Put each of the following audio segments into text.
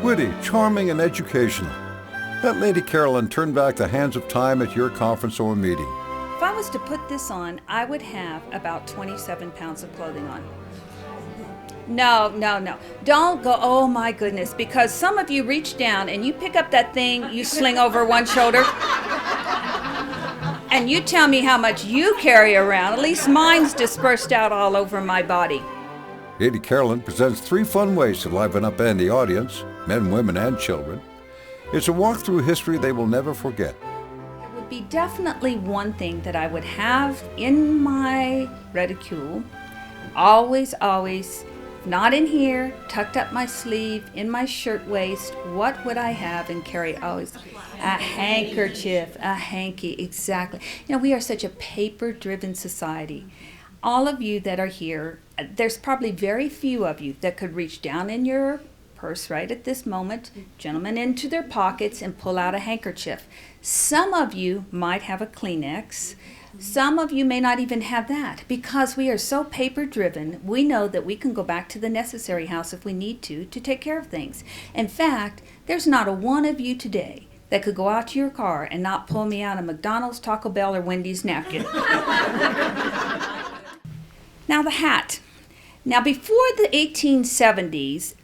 Witty, charming, and educational. Let Lady Carolyn turn back the hands of time at your conference or meeting. If I was to put this on, I would have about 27 pounds of clothing on. No. Don't go, oh my goodness, because some of you reach down and you pick up that thing you sling over one shoulder and you tell me how much you carry around. At least mine's dispersed out all over my body. Lady Carolyn presents 3 fun ways to liven up any audience, men, women, and children. It's a walk through history they will never forget. There would be definitely one thing that I would have in my reticule, always, not in here, tucked up my sleeve, in my shirt waist. What would I have and carry always? A handkerchief, a hanky, exactly. You know, we are such a paper-driven society. All of you that are here, there's probably very few of you that could reach down in your purse right at this moment, gentlemen, into their pockets and pull out a handkerchief. Some of you might have a Kleenex. Some of you may not even have that. Because we are so paper driven, we know that we can go back to the necessary house if we need to take care of things. In fact, there's not a one of you today that could go out to your car and not pull me out a McDonald's, Taco Bell, or Wendy's napkin. Now the hat. Now before the 1870s,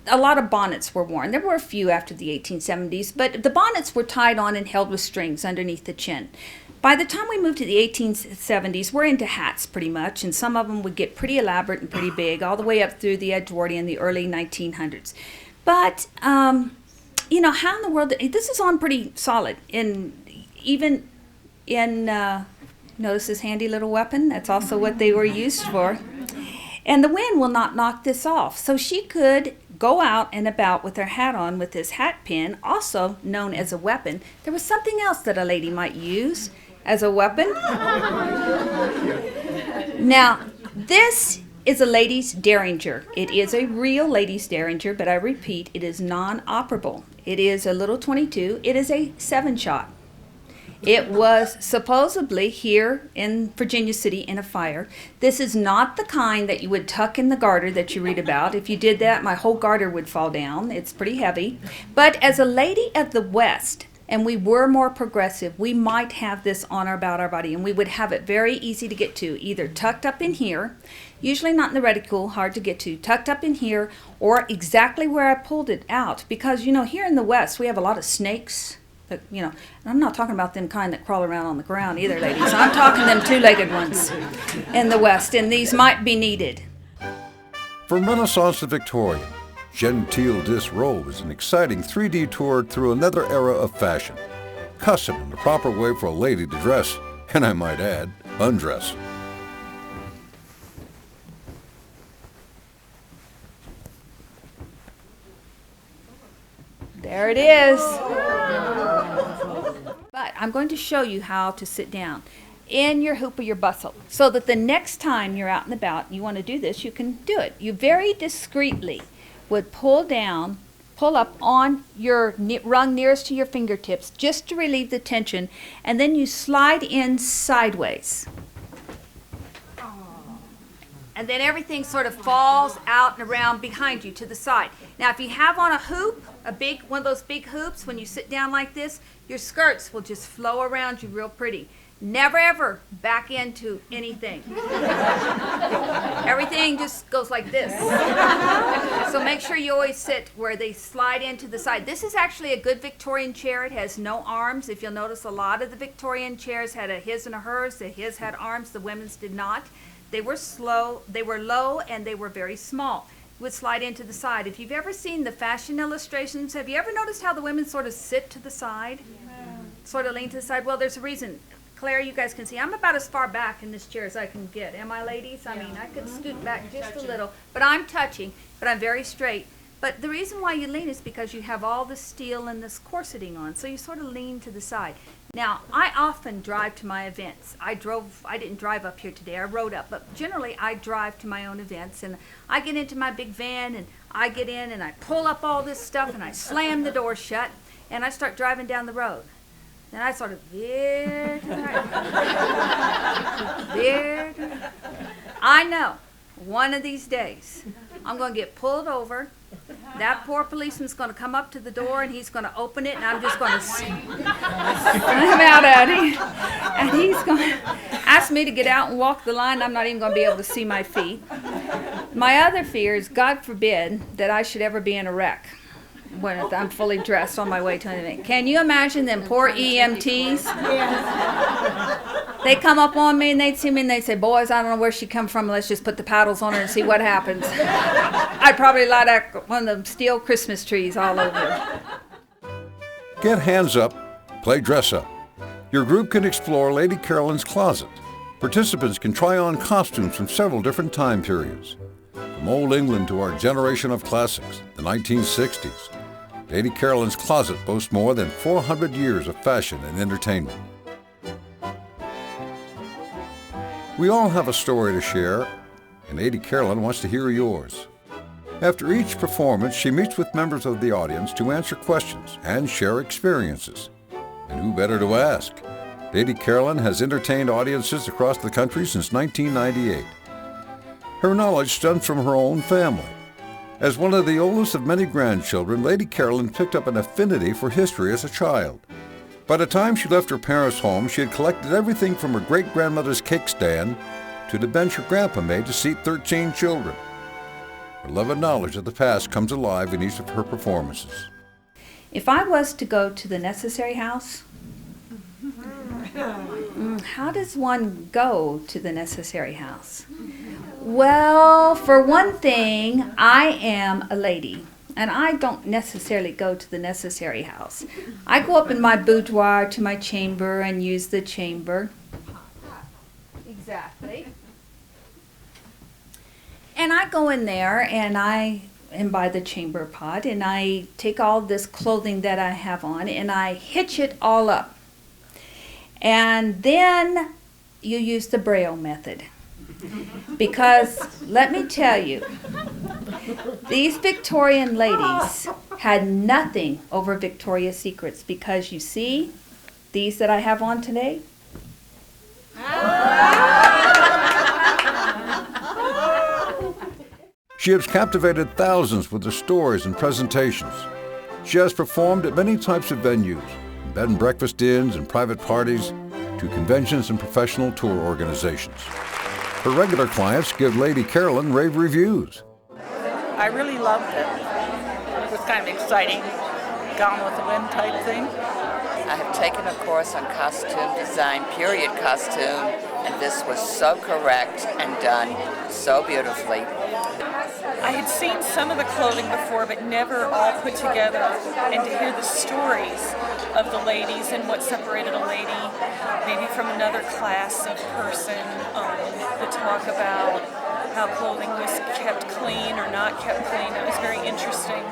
a lot of bonnets were worn. There were a few after the 1870s, but the bonnets were tied on and held with strings underneath the chin. By the time we moved to the 1870s, we're into hats pretty much, and some of them would get pretty elaborate and pretty big, all the way up through the Edgeworthian, the early 1900s. But, you know, how in the world, this is on pretty solid, even in, notice this handy little weapon? That's also what they were used for. And the wind will not knock this off. So she could go out and about with her hat on with this hat pin, also known as a weapon. There was something else that a lady might use as a weapon. Now, this is a lady's derringer. It is a real lady's derringer, but I repeat, it is non-operable. It is a little .22. It is a 7-shot. It was supposedly here in Virginia City in a fire. This is not the kind that you would tuck in the garter that you read about. If you did that, my whole garter would fall down. It's pretty heavy. But as a lady of the West, and we were more progressive, we might have this on or about our body, and we would have it very easy to get to, either tucked up in here, usually not in the reticule, hard to get to, tucked up in here, or exactly where I pulled it out. Because, you know, here in the West, we have a lot of snakes. But, you know, and I'm not talking about them kind that crawl around on the ground either, ladies. I'm talking them 2-legged ones in the West, and these might be needed. From Renaissance to Victorian, genteel disrobe is an exciting 3D tour through another era of fashion. Custom and the proper way for a lady to dress, and I might add, undress. There it is. But I'm going to show you how to sit down in your hoop or your bustle so that the next time you're out and about and you want to do this, you can do it. You very discreetly would pull up on your rung nearest to your fingertips just to relieve the tension, and then you slide in sideways. And then everything sort of falls out and around behind you to the side. Now, if you have on a hoop, one of those big hoops, when you sit down like this, your skirts will just flow around you real pretty. Never ever back into anything. Everything just goes like this. So make sure you always sit where they slide into the side. This is actually a good Victorian chair. It has no arms. If you'll notice, a lot of the Victorian chairs had a his and a hers. The his had arms, the women's did not. They were low, and they were very small. Would slide into the side. If you've ever seen the fashion illustrations, have you ever noticed how the women sort of sit to the side? Yeah. Sort of lean to the side? Well, there's a reason. Claire, you guys can see, I'm about as far back in this chair as I can get. Am I, ladies? I mean, I could scoot back just a little. But I'm touching, but I'm very straight. But the reason why you lean is because you have all the steel and this corseting on, so you sort of lean to the side. Now, I often drive to my events. I didn't drive up here today, I rode up, but generally I drive to my own events, and I get into my big van, and I get in, and I pull up all this stuff, and I slam the door shut, and I start driving down the road. Then I sort of veer to the right. Veer to the right. I know, one of these days, I'm going to get pulled over That poor policeman's going to come up to the door and he's going to open it, and I'm just going to slam out at him. And he's going to ask me to get out and walk the line. I'm not even going to be able to see my feet. My other fear is, God forbid, that I should ever be in a wreck when I'm fully dressed on my way to an event. Can you imagine them poor EMTs? They come up on me and they'd see me and they'd say, "Boys, I don't know where she come from. Let's just put the paddles on her and see what happens." I'd probably light up one of them steel Christmas trees all over. Get hands up, play dress up. Your group can explore Lady Carolyn's closet. Participants can try on costumes from several different time periods. From Old England to our generation of classics, the 1960s, Lady Carolyn's closet boasts more than 400 years of fashion and entertainment. We all have a story to share, and Lady Carolyn wants to hear yours. After each performance, she meets with members of the audience to answer questions and share experiences. And who better to ask? Lady Carolyn has entertained audiences across the country since 1998. Her knowledge stems from her own family. As one of the oldest of many grandchildren, Lady Carolyn picked up an affinity for history as a child. By the time she left her parents' home, she had collected everything from her great-grandmother's cake stand to the bench her grandpa made to seat 13 children. Her love and knowledge of the past comes alive in each of her performances. If I was to go to the necessary house, how does one go to the necessary house? Well, for one thing, I am a lady. And I don't necessarily go to the necessary house. I go up in my boudoir to my chamber and use the chamber. Exactly. And I go in there and I am by the chamber pot and I take all this clothing that I have on and I hitch it all up. And then you use the Braille method. Because let me tell you, these Victorian ladies had nothing over Victoria's Secrets, because you see, these that I have on today, she has captivated thousands with her stories and presentations. She has performed at many types of venues, from bed and breakfast inns and private parties, to conventions and professional tour organizations. Her regular clients give Lady Carolyn rave reviews. I really loved it. It was kind of exciting. Gone with the Wind type thing. I have taken a course on costume design, period costume, and this was so correct and done so beautifully. I had seen some of the clothing before, but never all put together. And to hear the stories of the ladies and what separated a lady maybe from another class of person, the talk about how clothing was kept clean or not kept clean, that was very interesting.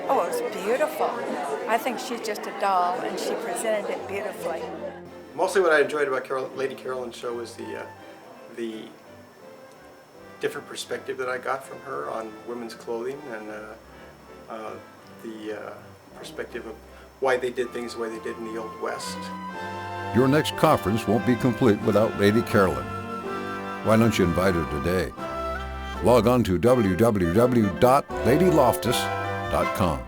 Oh, it was beautiful. I think she's just a doll, and she presented it beautifully. Mostly what I enjoyed about Lady Carolyn's show was the different perspective that I got from her on women's clothing, and the perspective of why they did things the way they did in the Old West. Your next conference won't be complete without Lady Carolyn. Why don't you invite her today? Log on to www.ladyloftus.com.